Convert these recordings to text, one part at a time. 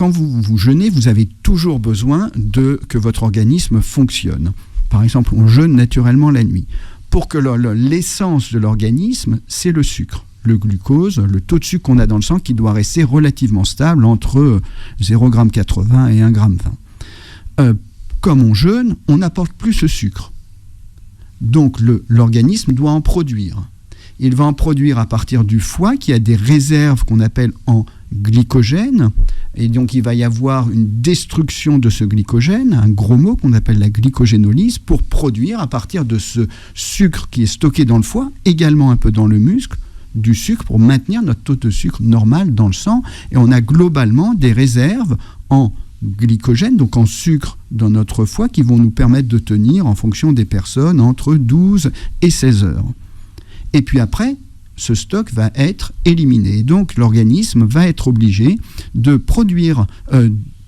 quand vous jeûnez, vous avez toujours besoin que votre organisme fonctionne. Par exemple, on jeûne naturellement la nuit. Pour que l'essence de l'organisme, c'est le sucre. Le glucose, le taux de sucre qu'on a dans le sang qui doit rester relativement stable entre 0,80 g et 1,20 g. Comme on jeûne, on n'apporte plus ce sucre. Donc l'organisme doit en produire. Il va en produire à partir du foie qui a des réserves qu'on appelle en glycogène. Et donc il va y avoir une destruction de ce glycogène, un gros mot qu'on appelle la glycogénolyse, pour produire à partir de ce sucre qui est stocké dans le foie, également un peu dans le muscle, du sucre pour maintenir notre taux de sucre normal dans le sang. Et on a globalement des réserves en glycogène, donc en sucre dans notre foie, qui vont nous permettre de tenir, en fonction des personnes, entre 12 et 16 heures. Et puis après, ce stock va être éliminé. Et donc l'organisme va être obligé de produire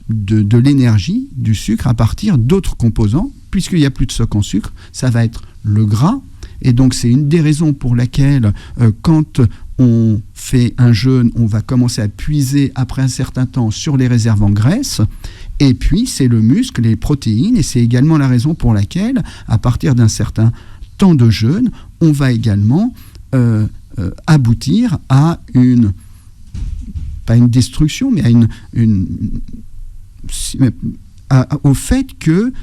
de l'énergie, du sucre, à partir d'autres composants, puisqu'il n'y a plus de stock en sucre. Ça va être le gras. Et donc c'est une des raisons pour laquelle quand on fait un jeûne, on va commencer à puiser après un certain temps sur les réserves en graisse. Et puis c'est le muscle, les protéines, et c'est également la raison pour laquelle, à partir d'un certain temps de jeûne, on va également aboutir à pas une destruction, mais au fait que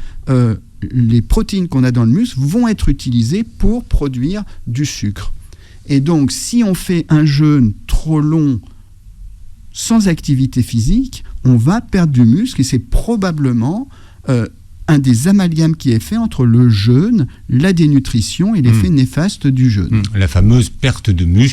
les protéines qu'on a dans le muscle vont être utilisées pour produire du sucre. Et donc, si on fait un jeûne trop long sans activité physique, on va perdre du muscle, et c'est probablement un des amalgames qui est fait entre le jeûne, la dénutrition et l'effet néfaste du jeûne. La fameuse perte de muscle